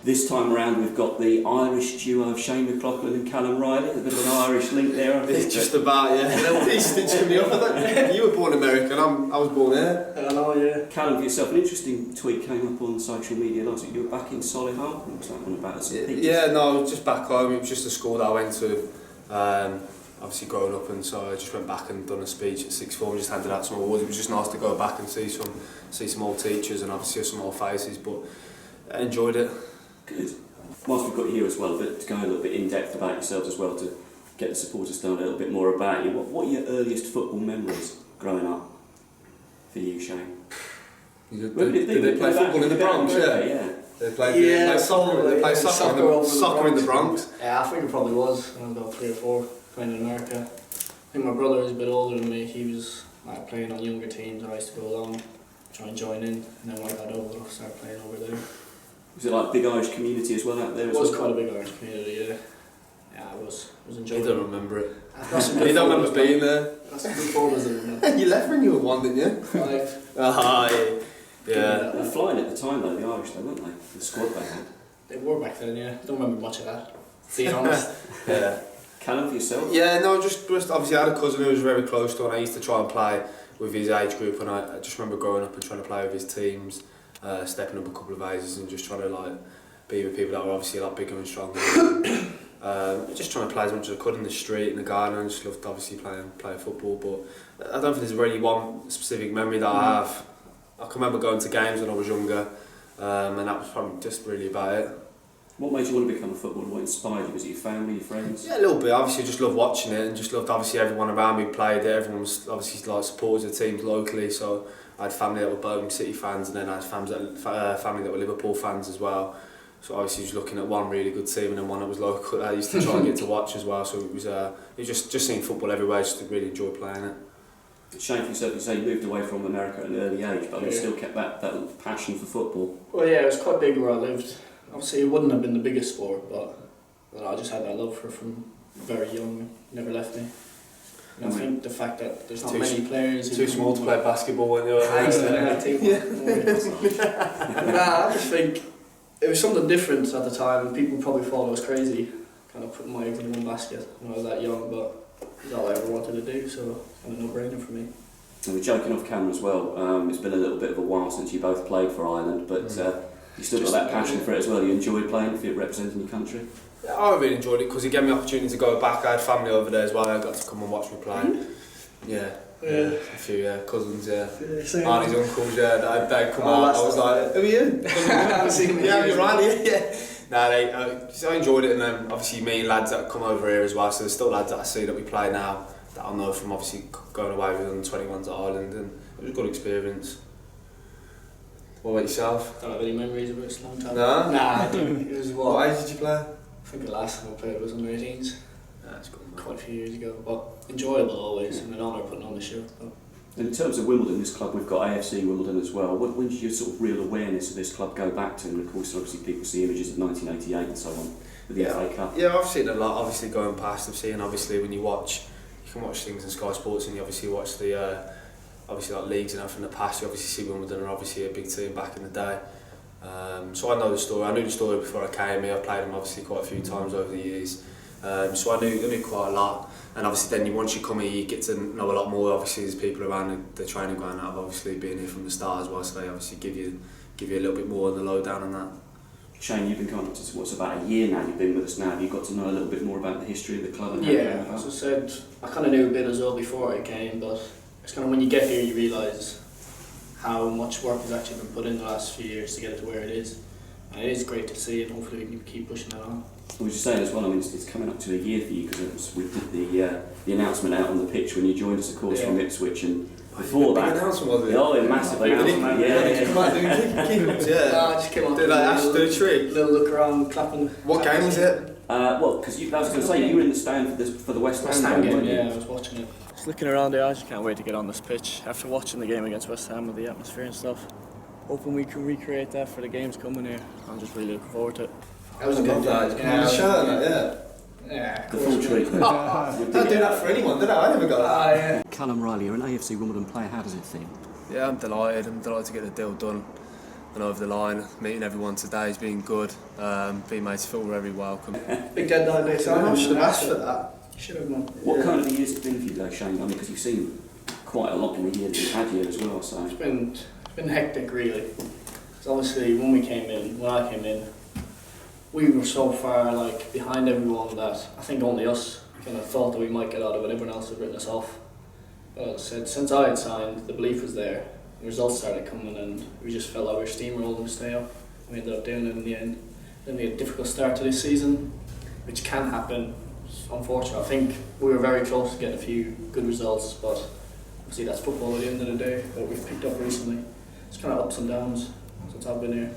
This time around we've got the Irish duo of Shane McLoughlin and Callum Reilly. A bit of an Irish link there, I think. It's just about, yeah. A little piece stitching me up. You were born American, I was born here. I know, yeah. Callum, for yourself, an interesting tweet came up on social media last week. You were back in Solihull. What was that one about? Yeah, no, I was just back home. It was just a school that I went to, obviously growing up, and so I just went back and done a speech at sixth form, just handed out some awards. It was just nice to go back and see some old teachers and obviously some old faces, but I enjoyed it. Good. Whilst we've got you here as well, but to go a little bit in depth about yourselves as well, to get the supporters to know a little bit more about you. What are your earliest football memories growing up for you, Shane? Did they play football in the Bronx? Yeah. They play soccer in the Bronx. Yeah, I think it probably was when I was about 3 or 4 playing in America. I think my brother was a bit older than me. He was like playing on younger teams, and I used to go along, try and join in, and then when I got older, I started playing over there. Was it like a big Irish community as well out there? It was quite a big Irish community, yeah. Yeah, I was enjoying it. I don't remember it. You don't remember being there? That's some good photos of it. You left when you were 1, didn't you? 5. Yeah. They were flying at the time though, the Irish though, weren't they? The squad they had. They were back then, yeah. I don't remember much of that, being honest. Yeah. Callum, for yourself? Yeah, no, just obviously I had a cousin who was very close to, and I used to try and play with his age group, and I just remember growing up and trying to play with his teams, stepping up a couple of ages and just trying to like be with people that were obviously a lot bigger and stronger. Just trying to play as much as I could in the street, in the garden. I just loved obviously playing football, but I don't think there's really one specific memory that I have. I can remember going to games when I was younger, and that was probably just really about it. What made you want to become a footballer? What inspired you? Was it your family, your friends? Yeah, a little bit. Obviously, just loved watching it, and just loved obviously everyone around me played it. Everyone was obviously like supporters of teams locally. So I had family that were Birmingham City fans, and then I had family that were Liverpool fans as well. So obviously, just looking at one really good team and then one that was local, I used to try and get to watch as well. So it was just seeing football everywhere. Just to really enjoy playing it. Shane, for yourself, you say you moved away from America at an early age, but you still kept that passion for football. Well, yeah, it was quite big where I lived. Obviously, it wouldn't have been the biggest sport, but I just had that love for it from very young. It never left me. And I think the fact that there's not many players. Too small to play basketball when you were I just think it was something different at the time, and people probably thought I was crazy, kind of putting my eggs in one basket when I was that young, but it's all I ever wanted to do, so it's kind of a no-brainer for me. And we're joking off camera as well. It's been a little bit of a while since you both played for Ireland, but you still got that passion for it as well. You enjoy playing for representing your country? Yeah, I really enjoyed it because it gave me the opportunity to go back. I had family over there as well. I got to come and watch me play. Yeah, a few cousins, aunties, uncles, they'd come out. I was like, who are you? Yeah, you're right, yeah. I enjoyed it, and then obviously meeting lads that come over here as well. So there's still lads that I see that we play now that I know from obviously going away with them 21s at Ireland, and it was a good experience. What about yourself? Don't have any memories of it, it's a long time. No? Nah, I don't. It was what age did you play? I think the last time I played was under 18s. That's good. Quite a few years ago, but enjoyable always, and an honour putting on the show. In terms of Wimbledon, this club, we've got AFC Wimbledon as well. When did your sort of real awareness of this club go back to? And of course, obviously people see images of 1988 and so on, with the FA Cup. Yeah, I've seen a lot, obviously going past. I've seen, obviously, when you can watch things in Sky Sports, and you obviously watch the obviously like leagues and from the past. You obviously see Wimbledon are obviously a big team back in the day. So I know the story. I knew the story before I came here. I played them obviously quite a few times over the years. So I knew quite a lot. And obviously then once you come here, you get to know a lot more. Obviously there's people around the training ground that have obviously been here from the start as well. So they obviously give you a little bit more on the lowdown on that. Shane, you've been coming up to what's about a year now. You've been with us now. Have you got to know a little bit more about the history of the club? And yeah, as I said, I kind of knew a bit as well before I came, but it's kind of when you get here you realise how much work has actually been put in the last few years to get it to where it is. And it is great to see, and hopefully we can keep pushing it on. I was just saying as well, I mean, it's coming up to a year for you, because we did the announcement out on the pitch when you joined us, of course, from Ipswich, and before that... announcement, was it? Oh, a massive announcement, yeah. I just came on. Did I ask to do a trick? Little look around, clapping. What game was it? Well, because I was going to say, you were in the stand for the West Ham game, weren't you? Yeah, I was watching it. Just looking around there, I just can't wait to get on this pitch. After watching the game against West Ham with the atmosphere and stuff, hoping we can recreate that for the games coming here. I'm just really looking forward to it. That was a good game. Yeah, the full treatment. Don't do that for anyone, did I? I never got that. Yeah. Callum Reilly, you're an AFC Wimbledon player. How does it feel? Yeah, I'm delighted. I'm delighted to get the deal done. and over the line. Meeting everyone today has been good. Being made to feel very welcome. Big deadline day, so I should have asked for that. Should have won. What kind of a year's it been for you though, Shane? I mean, because you've seen quite a lot in the year that you've had here as well, so... It's been hectic, really. Because obviously, when I came in, we were so far behind everyone that I think only us kind of thought that we might get out of it. Everyone else had written us off. But as I said, since I had signed, the belief was there. The results started coming, and we just felt like we were steamrolling to stay up. We ended up doing it in the end. Then we had a difficult start to this season, which can happen. It's unfortunate. I think we were very close to getting a few good results, but obviously that's football at the end of the day. But we've picked up recently. It's kind of ups and downs since I've been here.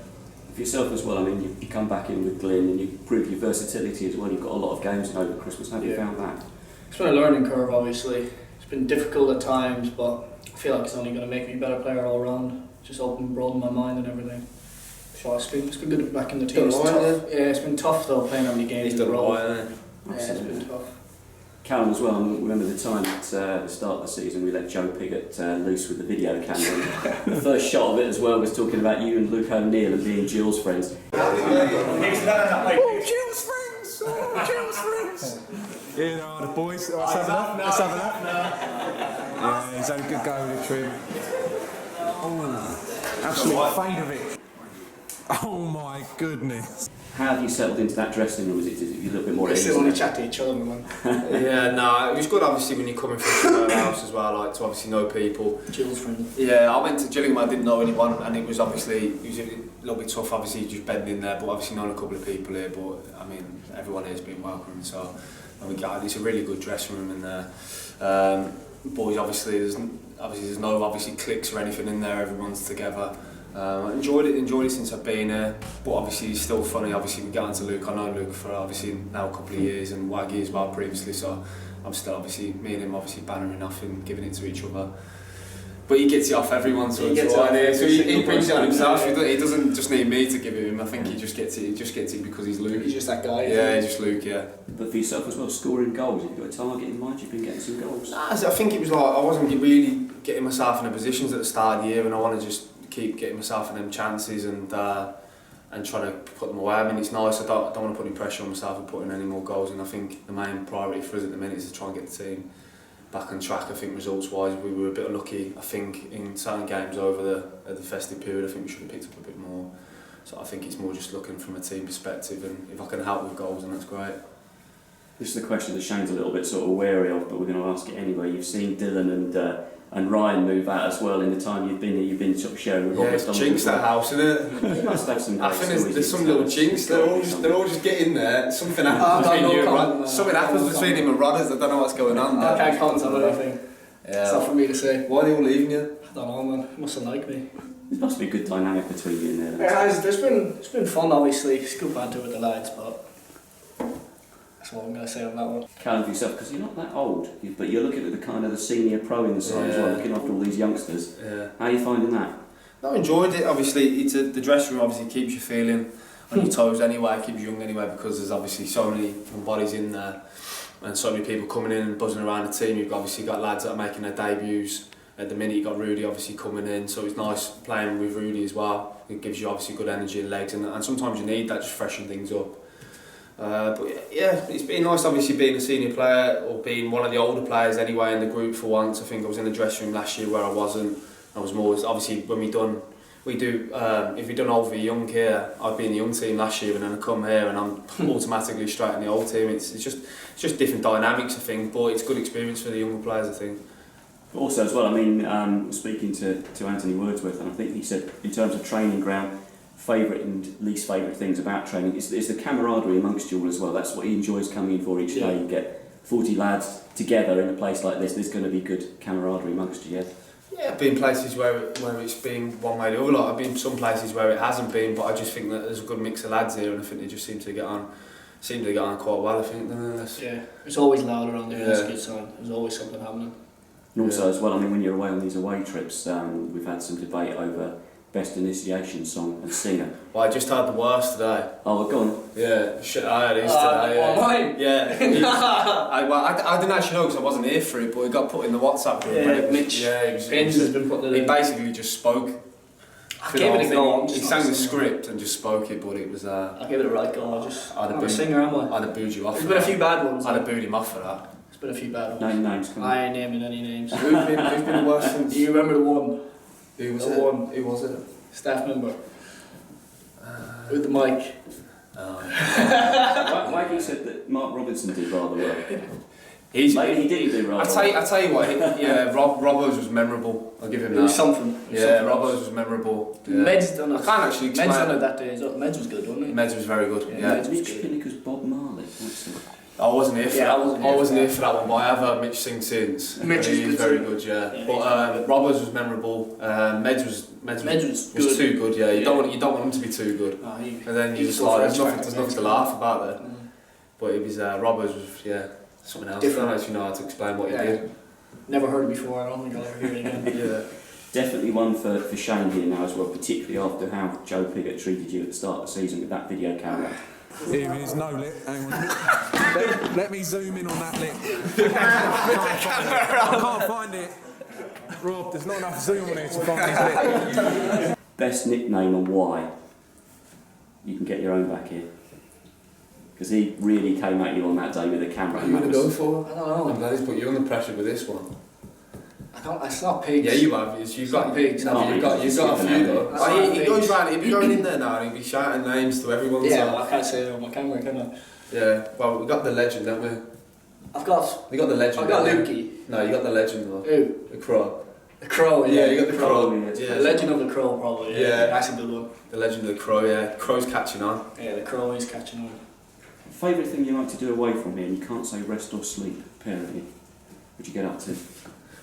For yourself as well, I mean, you come back in with Glyn and you prove your versatility as well. You've got a lot of games over Christmas. How have you found that? It's been a learning curve, obviously. It's been difficult at times, but I feel like it's only going to make me a better player all around. Just broaden my mind and everything. So it's been good to be back in the team. It's been tough though, playing how many games in a row. It's been tough. Callum as well, I remember the time at the start of the season we let Joe Pigott loose with the video camera. The first shot of it as well was talking about you and Luke O'Neill and being Jill's friends. Oh, Jill's friends! Oh, Jill's friends! You know, the boys, let's have that. Yeah, he's had a good go with the trim. Oh, absolute favourite. Oh my goodness. How have you settled into that dressing room? Is it a little bit more easy? We still want to chat to each other, man. Yeah, no, it was good obviously when you're coming from the house as well, to obviously know people. Jill's friend. Yeah, I went to Gillingham, I didn't know anyone, and it was a little bit tough, obviously just bedding in there, but obviously known a couple of people here, but I mean, everyone here has been welcome, so it's a really good dressing room in there. Boys, obviously there's no cliques or anything in there, everyone's together. I enjoyed it since I've been here, but obviously it's still funny. Obviously we get on to Luke. I know Luke for obviously now a couple of years, and Waggy as well previously. So I'm still obviously me and him bannering off and giving it to each other. But he gets it off everyone, so he brings it on himself. He doesn't just need me to give it him. I think he just gets it. He just gets it because he's Luke. He's just that guy. Yeah, he's just Luke. Yeah. But for yourself as well, scoring goals. Have you got a target in mind? You've been getting some goals. I think it was I wasn't really getting myself in the positions at the start of the year, and I want to just keep getting myself in them chances and trying to put them away. I mean, it's nice. I don't want to put any pressure on myself and putting any more goals. And I think the main priority for us at the minute is to try and get the team back on track. I think results-wise, we were a bit unlucky. I think in certain games over the festive period, I think we should have picked up a bit more. So I think it's more just looking from a team perspective, and if I can help with goals, then that's great. This is the question that Shane's a little bit sort of wary of, but we're going to ask it anyway. You've seen Dylan and Ryan move out as well in the time you've been here. You've been sort of sharing with Robert. Yeah, jinx that house, isn't it? You must have some. I think there's some little jinx. They're all just getting there. Something happens between you and Rod. Something happens between him and Rodders. I don't know what's going on there. I can't comment on anything. Yeah. It's not for me to say. Why are they all leaving you? I don't know, man. He mustn't like me. There must be a good dynamic between you and there. It's been fun, obviously. It's good banter with the lads, but that's what I'm going to say on that one. Callum, for yourself, because you're not that old, but you're looking at the kind of the senior pro in the side as well, looking after all these youngsters. Yeah. How are you finding that? I enjoyed it. Obviously, the dressing room obviously keeps you feeling on your toes anyway. It keeps you young anyway, because there's obviously so many bodies in there and so many people coming in and buzzing around the team. You've obviously got lads that are making their debuts. At the minute, you've got Rudy obviously coming in, so it's nice playing with Rudy as well. It gives you obviously good energy and legs, and sometimes you need that, just freshen things up. But yeah, it's been nice obviously being a senior player, or being one of the older players anyway in the group for once. I think I was in the dressing room last year where I wasn't. I was more, obviously when if we done old v young here, I'd be in the young team last year, and then I come here and I'm automatically straight in the old team. It's just different dynamics, I think, but it's good experience for the younger players, I think. Also as well, I mean, speaking to Anthony Wordsworth, and I think he said in terms of training ground, favourite and least favourite things about training is the camaraderie amongst you all as well. That's what he enjoys coming in for each day. You get 40 lads together in a place like this. There's going to be good camaraderie amongst you, yeah? Yeah, I've been places where it's been one way or the other. I've been some places where it hasn't been, but I just think that there's a good mix of lads here, and I think they just seem to get on quite well, I think. Yeah, it's always loud around here. That's a good sign. There's always something happening. And also as well, I mean, when you're away on these away trips, we've had some debate over best initiation song and singer. Well, I just heard the worst today. Oh, we're gone. Yeah, shit, I heard his today. Yeah. Mine? Yeah. I didn't actually know because I wasn't here for it, but it got put in the WhatsApp group. Yeah, Mitch. Yeah, has been put he basically just spoke. I gave it a go. He sang the script and just spoke it, but it was. I gave it a right go. I'm a singer, am I? I'd have booed you off. There's been a few bad ones. I'd have booed him off for that. There's been a few bad ones. No names. Come on. I ain't naming any names. Who've been the worst since? Do you remember the one? Who was The it? one. Who was it? Staff member. With the mic. Waggy said that Mark Robinson did rather well. Maybe he didn't do rather well. I tell you what, Robbo's was memorable. I'll give him that. It was something. Yeah, Robbo's was memorable. Yeah. Med's done it. I can't actually explain. Med's done it that day as well. Med's was good, wasn't it? Meds was very good. Yeah. Meds was Mitch good. Pinnick was Bob Marley. That's it. I wasn't here for Yeah, that. I wasn't here for that one, but I have heard Mitch sing since. Mitch He is was good very too. good, yeah. Yeah, But Robbo's was memorable. Meds was good. too good, yeah. You don't want him to be too good. No, And then you he's just so like fresh, there's nothing to laugh about there. But it was Robbo's was something else. Different. I don't know if you know how to explain what he did. Never heard it before. I don't think I'll ever hear it again. Yeah. Definitely one for Shane here now as well, particularly after how Joe Piggott treated you at the start of the season with that video camera. Here is no lip. Hang on. Let me zoom in on that lip. I can't find it. Rob, there's not enough zoom on it to find his lip. Best nickname and why? You can get your own back here. Because he really came at you on that day with the camera. What are you going to go for? I don't know. I'm glad he's put you under pressure with this one. It's not pigs. Yeah, you have. You've got pigs. You've got a few though. It's not He goes pigs. round. He'll be going in there now and he'll be shouting names to everyone. Yeah, So. I can't say it on my camera, can I? Yeah. Well, we got the legend, don't we? I've got We got the legend. I've got haven't we? Lukey. No, you got the legend though. Who? The Crow. The Crow, Yeah, you got the Crow. Yeah. The Legend of the Crow, probably. Yeah. That's a good one. The legend of the Crow. Yeah. Crow's catching on. Yeah, the Crow is catching on. Favourite thing you like to do away from here, and you can't say rest or sleep, apparently. What'd you get up to?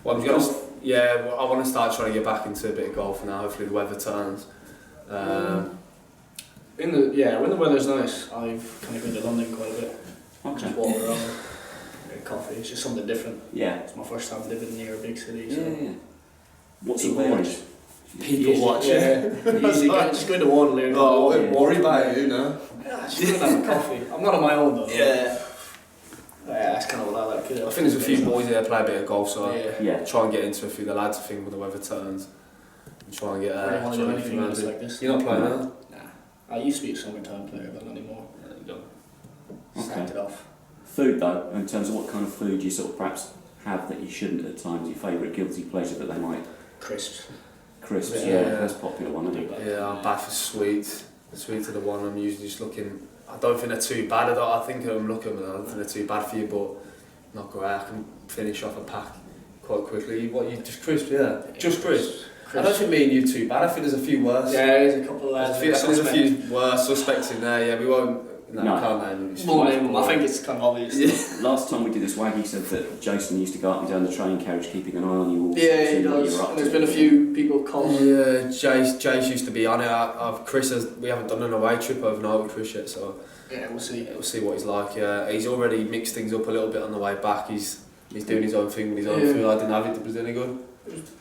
Well, I want to start trying to get back into a bit of golf now. Hopefully the weather turns. When the weather's nice, I've kind of been to London quite a bit. Okay. Just walk around, get coffee. It's just something different. Yeah. It's my first time living near a big city. So. Yeah. What's the People varies? watch. People watching. Yeah. Usually just go to Waterloo. Oh, and don't worry about it, you know. Yeah, just go and have a coffee. I'm not on my own though. Yeah. Yeah, that's kind of what I like. I think there's a few boys here that play a bit of golf, so Yeah. try and get into a few of the lads. I think when the weather turns, and try and get. I don't want to do anything around else it. like this. You're not playing now. Nah. I used to be a summertime player, but not anymore. Sacked it off. Food though, in terms of what kind of food you sort of perhaps have that you shouldn't at times, your favourite guilty pleasure that they might. Crisps. Crisps, Yeah. that's a popular one, isn't it? Yeah, I'm back for sweet. Sweet to the one I'm usually just looking. I don't think they're too bad. I think I'm looking, but I don't think they're too bad for you. But not great. I can finish off a pack quite quickly. What you just crisp? Yeah, just crisp. I don't think me and you too bad. I think there's a few worse. Yeah, there's a couple of lads. There's a few worse suspects in there. Yeah, we won't. No, No. we can't name them. Won't name them. I think it's kind of obvious. Yeah. Last time we did this, Waggy said that Jason used to go up and down the train carriage keeping an eye on you all. Yeah, he seeing what does. you were up And there's to. been a few people call. Yeah, Jace used to be on it. We haven't done an away trip overnight with Chris yet, so Yeah, we'll see. we'll see what he's like. Yeah, he's already mixed things up a little bit on the way back. He's doing his own thing with his own food. I didn't have it. Was it any good?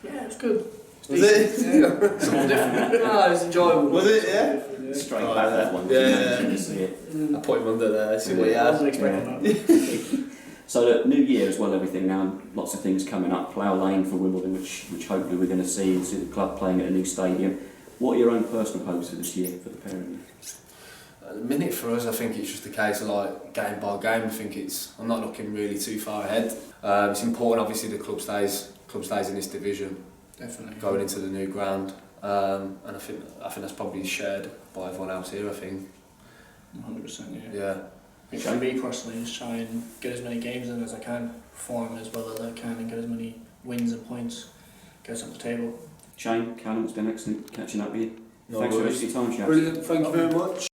Yeah, it was good. Was it? Yeah. Something different. No, it was enjoyable. Was it? Yeah. Straight Oh, back yeah. that one. Yeah. Didn't see it. I put him under there. See what he I had. wasn't expecting that. So New Year as well, everything now, lots of things coming up. Plough Lane for Wimbledon, which hopefully we're going to see, and see the club playing at a new stadium. What are your own personal hopes for this year for the pair of you? At the minute for us, I think it's just a case of like game by game. I'm not looking really too far ahead. It's important, obviously, the club stays in this division, Definitely. going into the new ground, and I think that's probably shared by everyone else here. I think. 100%, Yeah. I think for me personally, just try and get as many games in as I can, perform as well as I can, and get as many wins and points, get us on the table. Shane, Callum, it's been excellent catching up with you. No Thanks worries. for your time, chaps. Brilliant. Thank you very much.